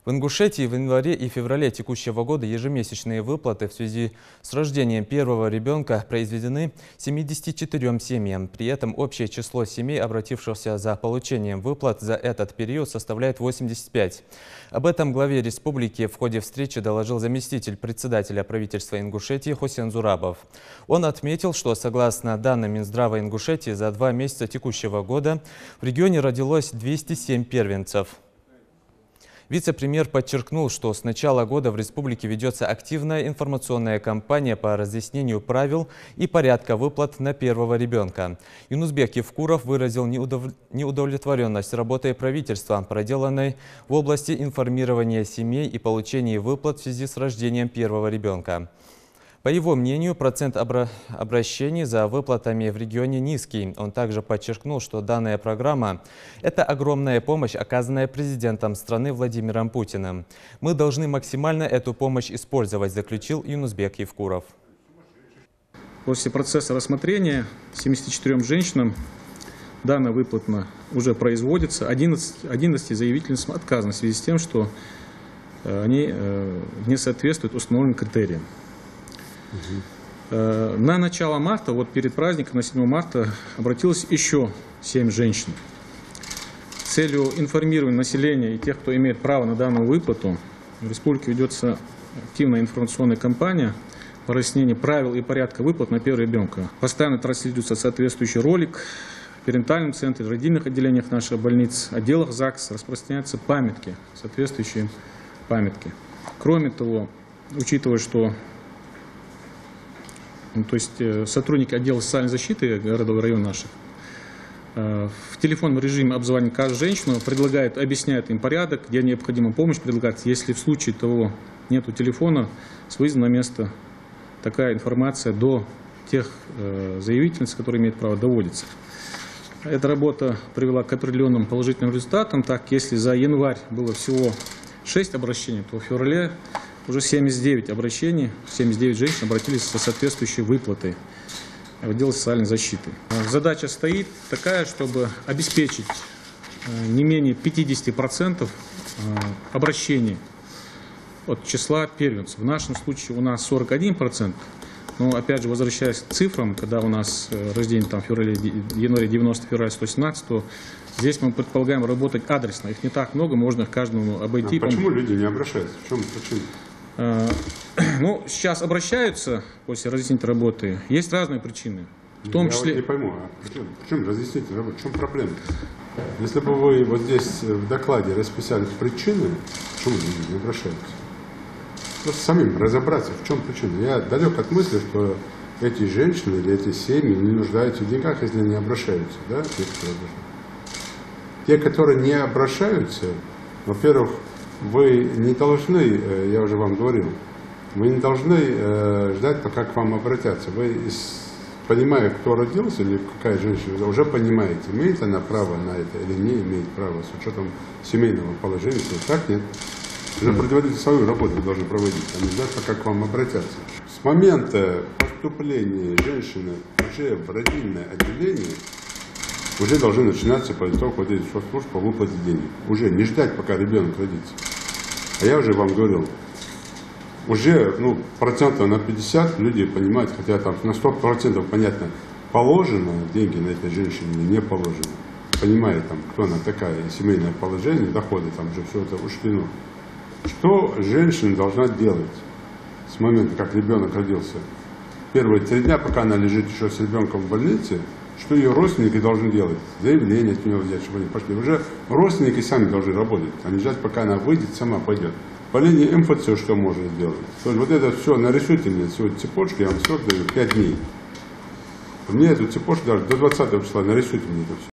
В Ингушетии в январе и феврале текущего года ежемесячные выплаты в связи с рождением первого ребенка произведены 74 семьям. При этом общее число семей, обратившихся за получением выплат за этот период, составляет 85. Об этом главе республики в ходе встречи доложил заместитель председателя правительства Ингушетии Хусен Зурабов. Он отметил, что согласно данным Минздрава Ингушетии за 2 месяца текущего года в регионе родилось 207 первенцев. Вице-премьер подчеркнул, что с начала года в республике ведется активная информационная кампания по разъяснению правил и порядка выплат на первого ребенка. Юнусбек Евкуров выразил неудовлетворенность работой правительства, проделанной в области информирования семей и получения выплат в связи с рождением первого ребенка. По его мнению, процент обращений за выплатами в регионе низкий. Он также подчеркнул, что данная программа – это огромная помощь, оказанная президентом страны Владимиром Путиным. Мы должны максимально эту помощь использовать, заключил Юнусбек Евкуров. После процесса рассмотрения 74 женщинам данная выплата уже производится. 11 заявительницам отказано в связи с тем, что они не соответствуют установленным критериям. На начало марта, вот перед праздником, на 7 марта, обратилось еще 7 женщин. С целью информирования населения и тех, кто имеет право на данную выплату, в республике ведется активная информационная кампания по разъяснению правил и порядка выплат на первого ребенка. Постоянно транслируется соответствующий ролик. В перинатальном центре, в родильных отделениях наших больниц, отделах ЗАГС распространяются памятки, соответствующие памятки. Кроме того, учитывая, что сотрудники отдела социальной защиты городов и районов наших в телефонном режиме обзванивают каждую женщину, предлагают, объясняют им порядок, где необходима помощь, предлагают, если в случае того нету телефона, с выездом на место такая информация до тех заявительниц, которые имеют право, доводится. Эта работа привела к определенным положительным результатам. Так, если за январь было всего 6 обращений, то в феврале уже 79 обращений, 79 женщин обратились со соответствующей выплатой в отдел социальной защиты. Задача стоит такая, чтобы обеспечить не менее 50% обращений от числа первенцев. В нашем случае у нас 41%. Но опять же, возвращаясь к цифрам, когда у нас рождение там, в январе 90, феврале 117, то здесь мы предполагаем работать адресно. Их не так много, можно каждому обойти. А почему люди не обращаются? В чем причина? Ну, сейчас обращаются после разъяснительной работы. Есть разные причины. В том числе... Я вот не пойму, почему разъяснительная работа? В чем проблема? Если бы вы вот здесь в докладе расписали причины, почему люди не обращаются? Просто самим разобраться, в чем причина. Я далек от мысли, что эти женщины или эти семьи не нуждаются в деньгах, если они обращаются. Да? Те, которые не обращаются, во-первых, вы не должны, я уже вам говорил, вы не должны ждать, пока к вам обратятся. Вы, понимая, кто родился или какая женщина, уже понимаете, имеет она право на это или не имеет права, с учетом семейного положения. Так нет. Уже предварительно свою работу вы должны проводить, а не ждать, пока к вам обратятся. С момента поступления женщины уже в родильное отделение уже должны начинаться подготовка вот этих служб по выплате денег. Уже не ждать, пока ребенок родится. А я уже вам говорил, уже процентов на 50 люди понимают, хотя там на 100% понятно, положено деньги на этой женщине или не положено. Понимает там, кто она такая, семейное положение, доходы, там же все это учтено. Что женщина должна делать с момента, как ребенок родился? Первые 3 дня, пока она лежит еще с ребенком в больнице, что ее родственники должны делать? Заявление от нее взять, чтобы они пошли. Уже родственники сами должны работать, а не ждать, пока она выйдет, сама пойдет. По линии МФЦ что можно сделать? То есть вот это все, нарисуйте мне сегодня цепочку, я вам срок даю 5 дней. Мне эту цепочку даже до 20 числа нарисуйте мне это все.